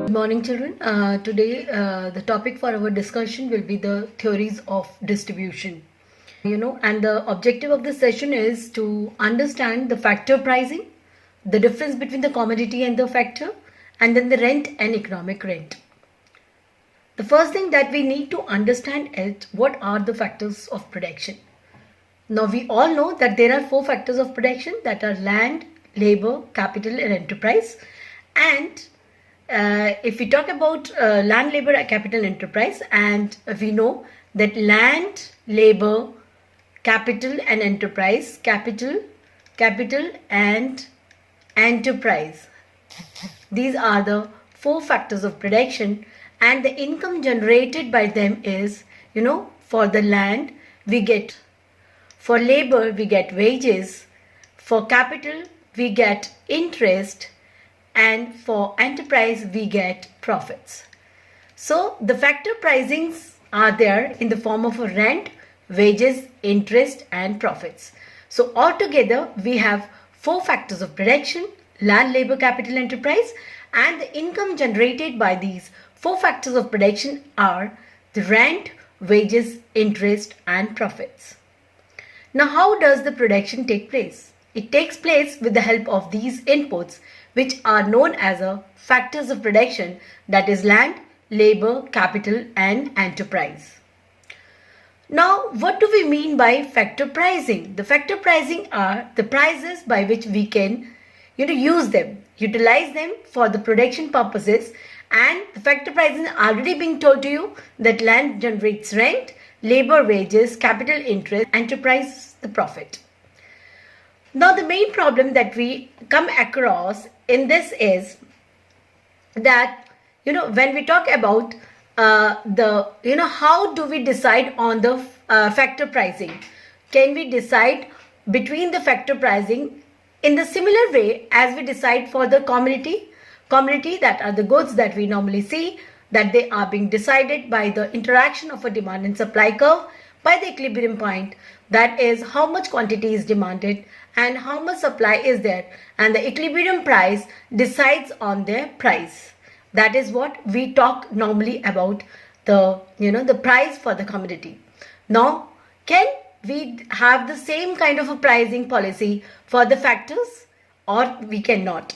Good morning, children. Today, the topic for our discussion will be the theories of distribution. And the objective of this session is to understand the factor pricing, the difference between the commodity and the factor, and then the rent and economic rent. The first thing that we need to understand is what are the factors of production. Now, we all know that there are 4 factors of production, that are land, labor, capital, and enterprise. And if we talk about land, labor, capital, enterprise, and we know that land, labor, capital, and enterprise, capital, and enterprise. These are the 4 factors of production, and the income generated by them is, for the land, we get, for labor, we get wages, for capital, we get interest, and for enterprise we get profits. So the factor pricings are there in the form of a rent, wages, interest, and profits. So altogether we have 4 factors of production: land, labor, capital, enterprise, and the income generated by these 4 factors of production are the rent, wages, interest, and profits. Now, how does the production take place? It takes place with the help of these inputs, which are known as factors of production, that is land, labor, capital, and enterprise. Now, what do we mean by factor pricing? The factor pricing are the prices by which we can use them, utilize them for the production purposes. And the factor pricing already being told to you that land generates rent, labor wages, capital interest, enterprise the profit. Now, the main problem that we come across in this is that, when we talk about how do we decide on the factor pricing? Can we decide between the factor pricing in the similar way as we decide for the commodity? Commodity, that are the goods that we normally see, that they are being decided by the interaction of a demand and supply curve by the equilibrium point, that is how much quantity is demanded and how much supply is there, and the equilibrium price decides on their price. That is what we talk normally about the price for the commodity. Now, can we have the same kind of a pricing policy for the factors, or we cannot?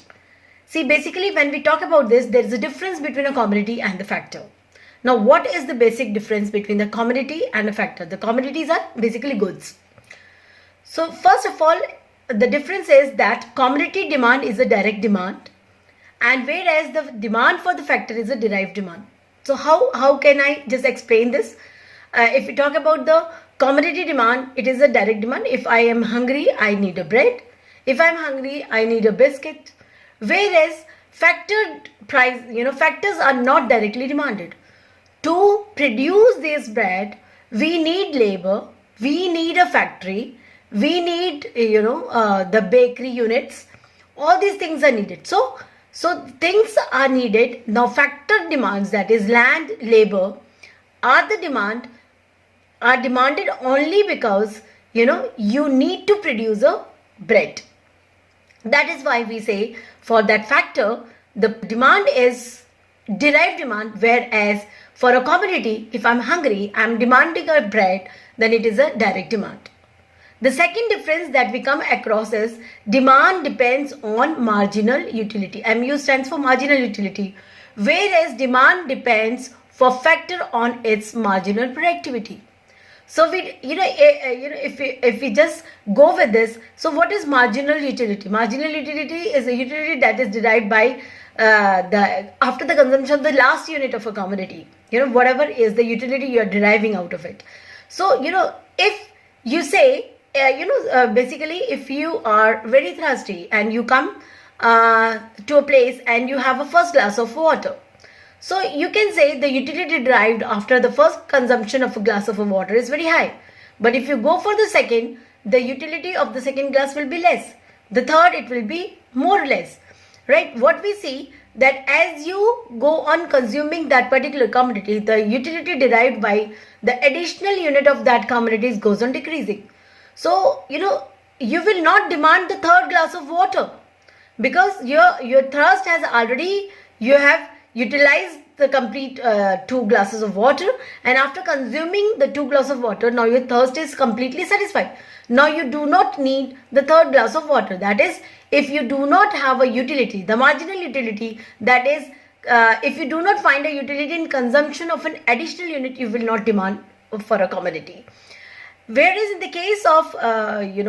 See, basically when we talk about this, there is a difference between a commodity and the factor. Now, what is the basic difference between the commodity and a factor? The commodities are basically goods. So first of all, the difference is that commodity demand is a direct demand, and whereas the demand for the factor is a derived demand. So how can I just explain this? If we talk about the commodity demand, it is a direct demand. If I am hungry, I need a bread. If I am hungry, I need a biscuit. Whereas factored price, factors are not directly demanded. To produce this bread, we need labor, we need a factory, we need, the bakery units. All these things are needed. So things are needed. Now, factor demands, that is land, labor, are demanded only because, you need to produce a bread. That is why we say for that factor, the demand is derived demand, whereas for a commodity, if I'm hungry, I'm demanding a bread, then it is a direct demand. The second difference that we come across is demand depends on marginal utility. MU stands for marginal utility, whereas demand depends for factor on its marginal productivity. So if we just go with this, so what is marginal utility? Marginal utility is a utility that is derived by after the consumption of the last unit of a commodity. Whatever is the utility you are deriving out of it. So if you say basically if you are very thirsty and you come to a place and you have a first glass of water. So you can say the utility derived after the first consumption of a glass of water is very high. But if you go for the second, the utility of the second glass will be less. The third, it will be more or less. Right? What we see that as you go on consuming that particular commodity, the utility derived by the additional unit of that commodity goes on decreasing. So, you will not demand the third glass of water because your thirst has already, you have utilize the complete 2 glasses of water, and after consuming the 2 glasses of water, now your thirst is completely satisfied. Now you do not need the third glass of water. That is, if you do not have a utility, the marginal utility, that is, if you do not find a utility in consumption of an additional unit, you will not demand for a commodity. Whereas in the case of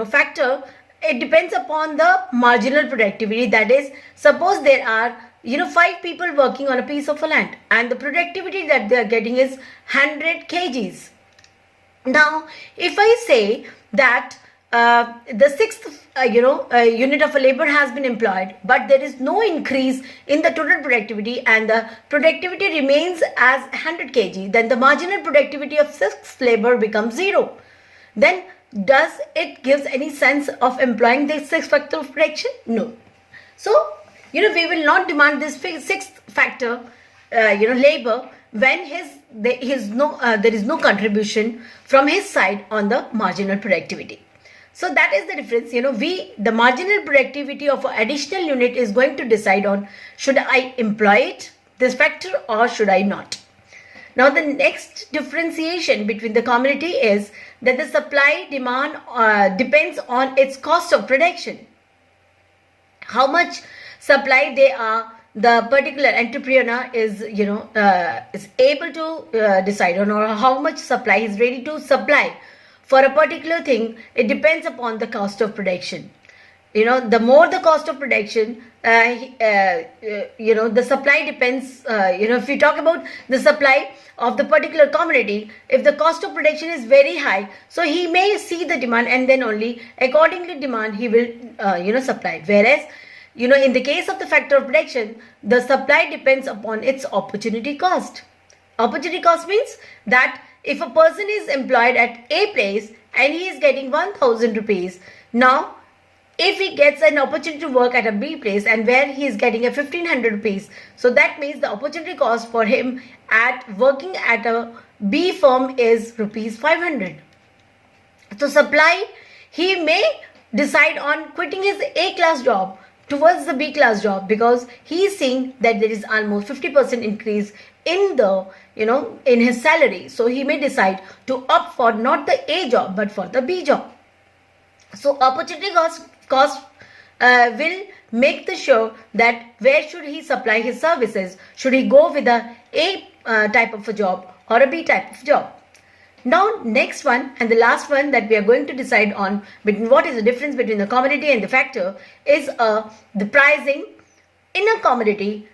factor, it depends upon the marginal productivity. That is, suppose there are 5 people working on a piece of land, and the productivity that they are getting is 100 kgs. Now, if I say that the sixth unit of a labor has been employed, but there is no increase in the total productivity and the productivity remains as 100 kg, then the marginal productivity of sixth labor becomes 0. Then does it gives any sense of employing this sixth factor of production? No. So we will not demand this sixth factor labor when there is no contribution from his side on the marginal productivity. So that is the difference. The marginal productivity of an additional unit is going to decide on, should I employ this factor or should I not. Now the next differentiation between the commodity is that the supply demand depends on its cost of production. How much supply the particular entrepreneur is able to decide on, or how much supply is ready to supply for a particular thing. It depends upon the cost of production. The more the cost of production, the supply depends. If we talk about the supply of the particular commodity, if the cost of production is very high, so he may see the demand and then only accordingly demand he will supply. Whereas in the case of the factor of production, the supply depends upon its opportunity cost. Opportunity cost means that if a person is employed at A place and he is getting 1,000 rupees, now if he gets an opportunity to work at a B place and where he is getting a 1,500 rupees, so that means the opportunity cost for him at working at a B firm is rupees 500. So supply, he may decide on quitting his A class job towards the B class job because he is seeing that there is almost 50% increase in the in his salary. So he may decide to opt for not the A job but for the B job. So opportunity cost will make the sure that where should he supply his services. Should he go with a type of a job or a B type of job? Now next one and the last one that we are going to decide on between what is the difference between the commodity and the factor is the pricing. In a commodity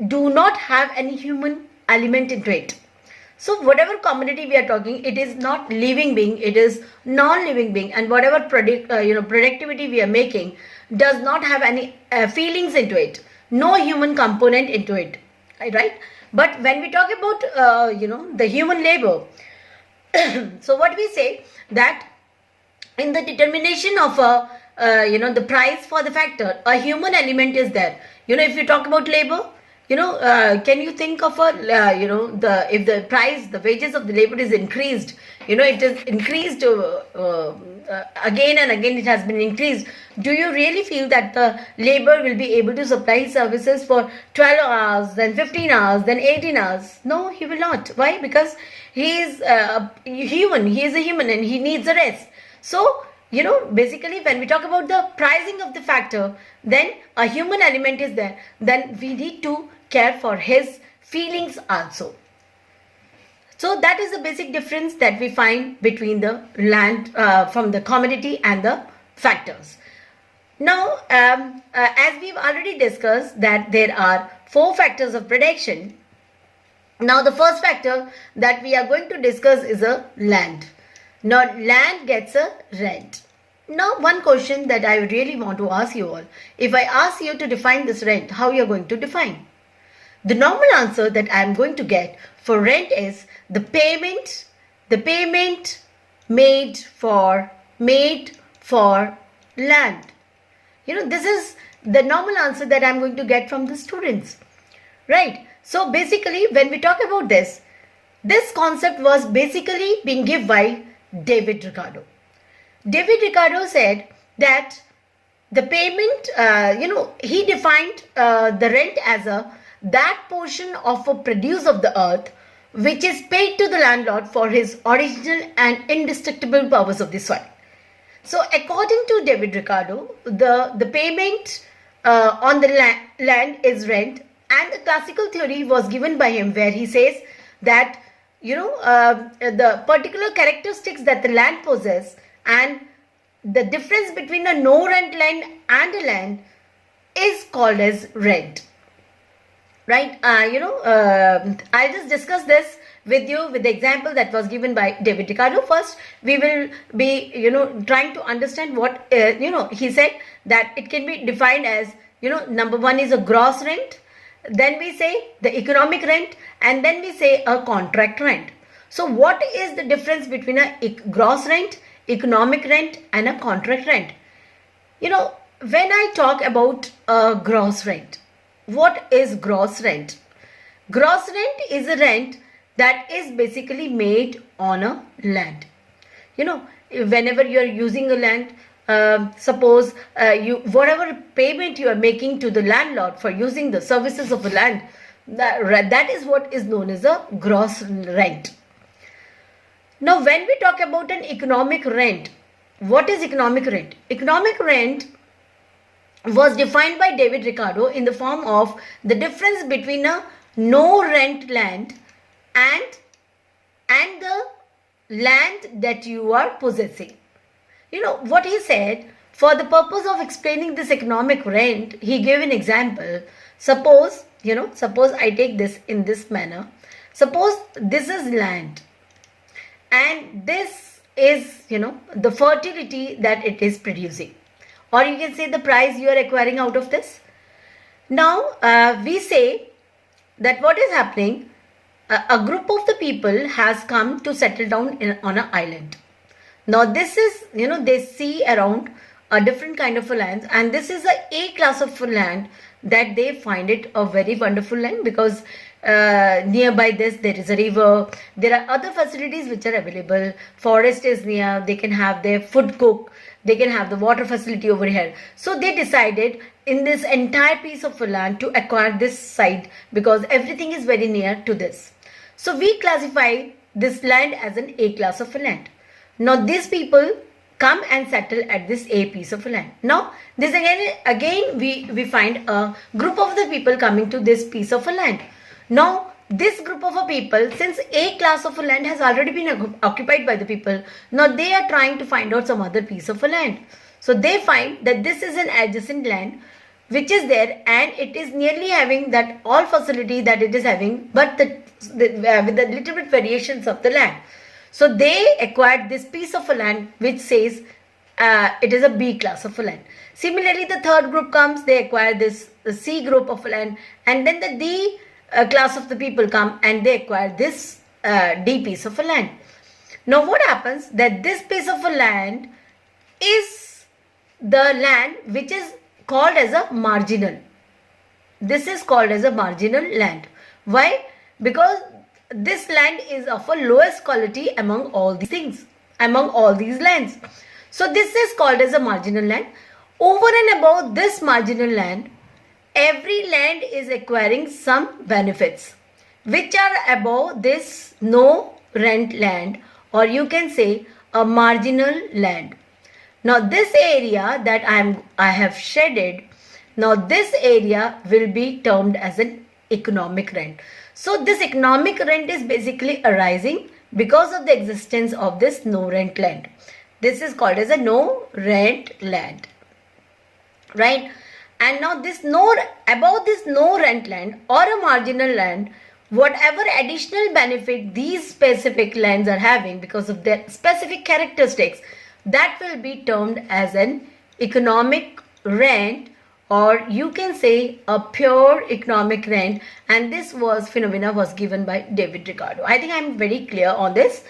do not have any human element into it. So whatever commodity we are talking, it is not living being, it is non-living being, and whatever productivity we are making does not have any feelings into it, no human component into it, right? But when we talk about the human labor, so what we say that in the determination of the price for the factor, a human element is there. If you talk about labor, can you think of if the price, the wages of the labor is increased, it is increased again and again, it has been increased. Do you really feel that the labor will be able to supply services for 12 hours, then 15 hours, then 18 hours? No, he will not. Why? Because he is human. He is a human and he needs a rest. So, basically when we talk about the pricing of the factor, then a human element is there. Then we need to care for his feelings also. So that is the basic difference that we find between the land from the commodity and the factors. Now, as we've already discussed that there are 4 factors of production. Now the first factor that we are going to discuss is a land. Now land gets a rent. Now one question that I really want to ask you all, if I ask you to define this rent, how you are going to define? The normal answer that I am going to get for rent is the payment made for land. This is the normal answer that I am going to get from the students, right? So basically when we talk about this concept was basically being given by David Ricardo. David Ricardo said that the payment, he defined the rent as that portion of a produce of the earth which is paid to the landlord for his original and indestructible powers of the soil. So according to David Ricardo, the payment on the land is rent, and the classical theory was given by him where he says that the particular characteristics that the land possesses and the difference between a no rent land and a land is called as rent. Right? I'll just discuss this with you with the example that was given by David Ricardo. First, we will be, trying to understand what, he said that it can be defined as, number one is a gross rent, then we say the economic rent, and then we say a contract rent. So what is the difference between a gross rent, economic rent, and a contract rent? When I talk about a gross rent, what is gross rent? Gross rent is a rent that is basically made on a land. Whenever you are using a land, suppose whatever payment you are making to the landlord for using the services of the land, that is what is known as a gross rent. Now, when we talk about an economic rent, what is economic rent? Economic rent was defined by David Ricardo in the form of the difference between a no rent land and the land that you are possessing. What he said, for the purpose of explaining this economic rent, he gave an example. Suppose I take this in this manner. Suppose this is land and this is, the fertility that it is producing. Or you can say the price you are acquiring out of this. Now, we say that what is happening, a group of the people has come to settle down on an island. Now, this is, they see around a different kind of a land, and this is a class of land that they find it a very wonderful land because nearby this there is a river, there are other facilities which are available, forest is near, they can have their food cook, they can have the water facility over here. So they decided in this entire piece of land to acquire this site because everything is very near to this. So we classify this land as an A class of land. Now these people come and settle at this A piece of land. Now this again we find a group of the people coming to this piece of land. Now this group of people, since A class of land has already been occupied by the people, now they are trying to find out some other piece of land. So they find that this is an adjacent land which is there and it is nearly having that all facility that it is having, but with the little bit variations of the land. So they acquired this piece of land which says it is a B class of land. Similarly, the third group comes, they acquire this C group of land, and then the D class of the people come and they acquire this D piece of land. Now what happens that this piece of land is the land which is called as a marginal. This is called as a marginal land. Why? Because this land is of a lowest quality among all these things, among all these lands. So this is called as a marginal land. Over and above this marginal land, every land is acquiring some benefits which are above this no rent land, or you can say a marginal land. Now this area that I have shaded, now this area will be termed as an economic rent. So this economic rent is basically arising because of the existence of this no rent land. This is called as a no rent land, right? And now above this no rent land or a marginal land, whatever additional benefit these specific lands are having because of their specific characteristics, that will be termed as an economic rent, or you can say a pure economic rent. And this phenomena was given by David Ricardo. I think I am very clear on this.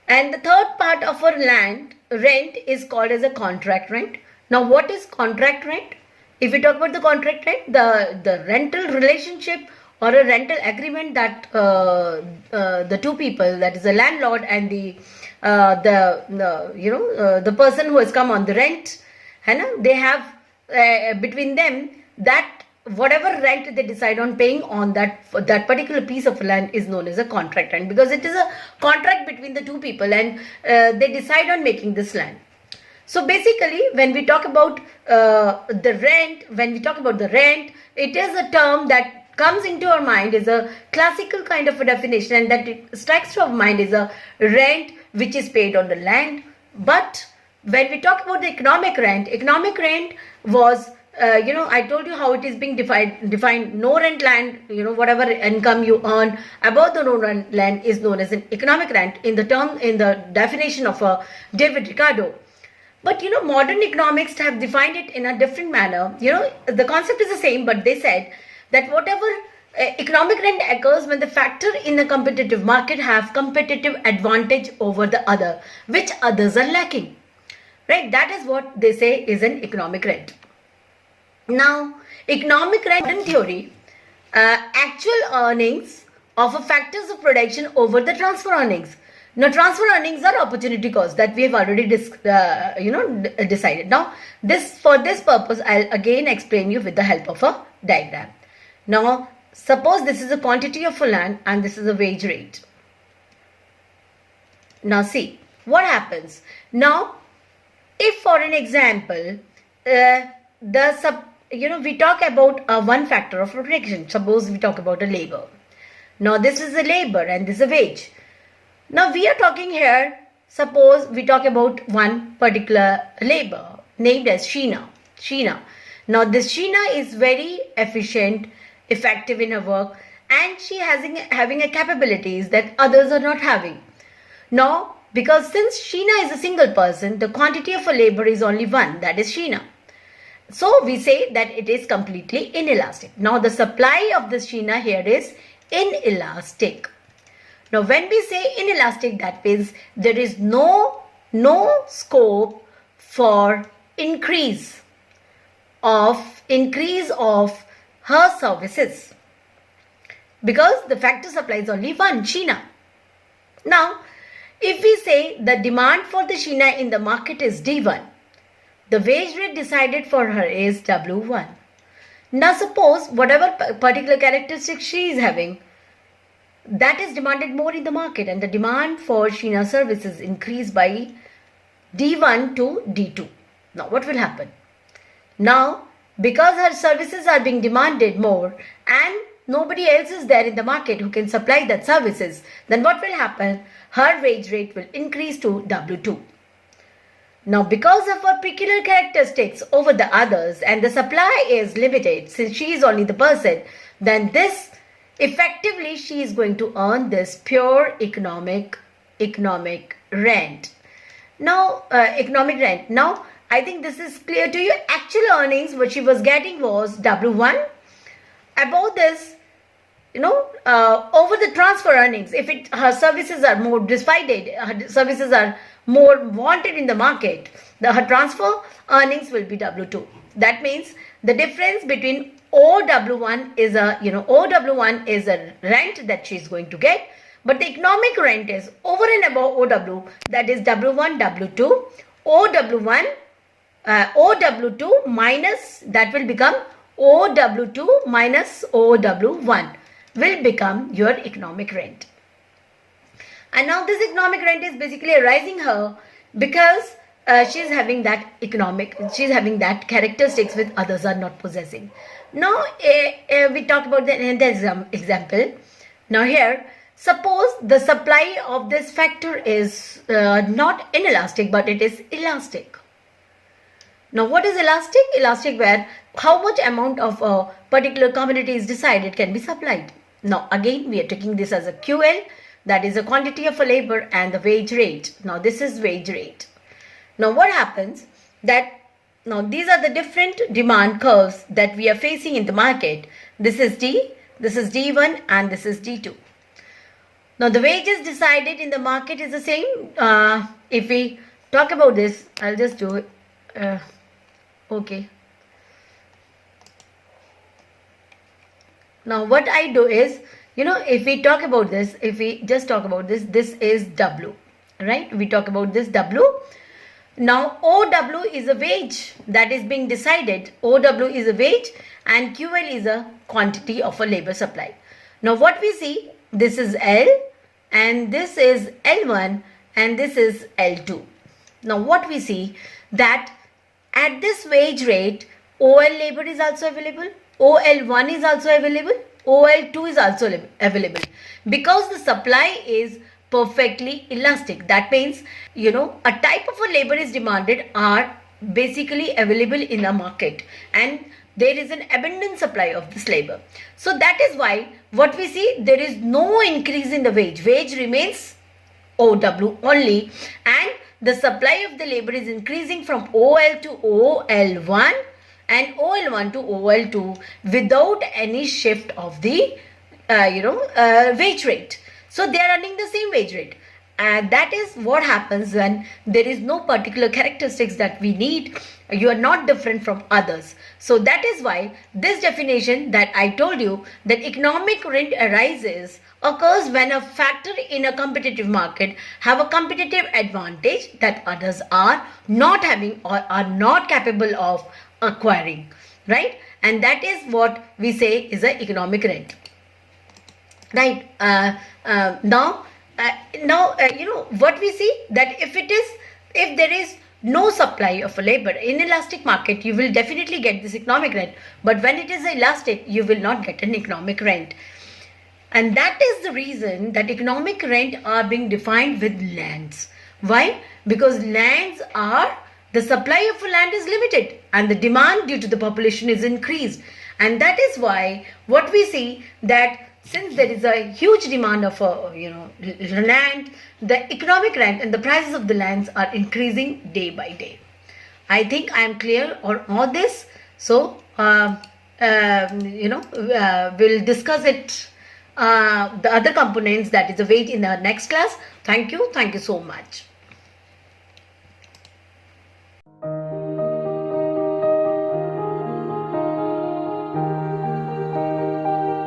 And the third part of our land rent is called as a contract rent. Now what is contract rent? If we talk about the contract rent, the rental relationship or a rental agreement that the two people, that is the landlord and the person who has come on the rent, they have between them, that whatever rent they decide on paying on that particular piece of land is known as a contract rent, because it is a contract between the two people, and they decide on making this land. So basically, when we talk about the rent, it is a term that comes into our mind, is a classical kind of a definition, and that it strikes to our mind is a rent which is paid on the land. But when we talk about the economic rent was, I told you how it is being defined. No rent land, whatever income you earn above the no rent land is known as an economic rent in the definition of David Ricardo. But modern economics have defined it in a different manner. The concept is the same, but they said that whatever economic rent occurs when the factor in the competitive market have competitive advantage over the other, which others are lacking. Right? That is what they say is an economic rent. Now, economic rent in theory, actual earnings of a factors of production over the transfer earnings. Now, transfer earnings are opportunity costs that we have already decided. Now, for this purpose, I'll again explain you with the help of a diagram. Now, suppose this is a quantity of land and this is a wage rate. Now, see what happens. Now, if for an example, we talk about one factor of production. Suppose we talk about a labor. Now, this is a labor and this is a wage. Now, we are talking here, suppose we talk about one particular labor named as Sheena. Now, this Sheena is very efficient, effective in her work, and she having a capabilities that others are not having. Now, because since Sheena is a single person, the quantity of a labor is only one, that is Sheena. So, we say that it is completely inelastic. Now, the supply of this Sheena here is inelastic. Now, when we say inelastic, that means there is no scope for increase of her services, because the factor supply is only one, Sheena. Now, if we say the demand for the Sheena in the market is D1, the wage rate decided for her is W1. Now, suppose whatever particular characteristic she is having, that is demanded more in the market, and the demand for Sheena services increased by D1 to D2. Now, what will happen? Now, because her services are being demanded more and nobody else is there in the market who can supply that services, then what will happen? Her wage rate will increase to W2. Now, because of her peculiar characteristics over the others and the supply is limited, since she is only the person, then this effectively she is going to earn this pure economic rent. Now, economic rent. Now, I think this is clear to you. Actual earnings what she was getting was W1. Above this, over the transfer earnings, if her services are more decided, her services are more wanted in the market, her transfer earnings will be W2. That means the difference between OW1 is OW1 is a rent that she is going to get, but the economic rent is over and above OW, that is W1, W2, OW2 minus, that will become OW2 minus OW1 will become your economic rent. And now this economic rent is basically arising her because she is having that characteristics which others are not possessing. Now, we talked about the example. Now here, suppose the supply of this factor is not inelastic, but it is elastic. Now, what is elastic? Elastic where how much amount of a particular commodity is decided can be supplied. Now, again, we are taking this as a QL, that is a quantity of a labor, and the wage rate. Now, this is wage rate. Now, what happens that now these are the different demand curves that we are facing in the market. This is D, this is D1, and this is D2. Now, the wages decided in the market is the same. If we talk about this, I'll just do it. Okay. Now, what I do is, if we talk about this, if we just talk about this, this is W, right? We talk about this W. Now OW is a wage that is being decided. OW is a wage and QL is a quantity of a labor supply. Now what we see, this is L and this is L1 and this is L2. Now what we see, that at this wage rate, OL labor is also available, OL1 is also available, OL2 is also available, because the supply is perfectly elastic. That means, a type of a labor is demanded are basically available in the market and there is an abundant supply of this labor. So that is why what we see, there is no increase in the wage. Wage remains OW only and the supply of the labor is increasing from OL to OL1 and OL1 to OL2 without any shift of the wage rate. So they are earning the same wage rate, and that is what happens when there is no particular characteristics that we need. You are not different from others. So that is why this definition that I told you, that economic rent arises, occurs when a factor in a competitive market have a competitive advantage that others are not having or are not capable of acquiring, right? And that is what we say is an economic rent. Right. Now, what we see, that if there is no supply of a labor in elastic market, you will definitely get this economic rent. But when it is elastic, you will not get an economic rent. And that is the reason that economic rent are being defined with lands. Why? Because lands are, the supply of land is limited and the demand due to the population is increased. And that is why what we see, that since there is a huge demand of land, the economic rent and the prices of the lands are increasing day by day. I think I am clear on all this. So we'll discuss it, the other components, that is the weight, in our next class. Thank you so much.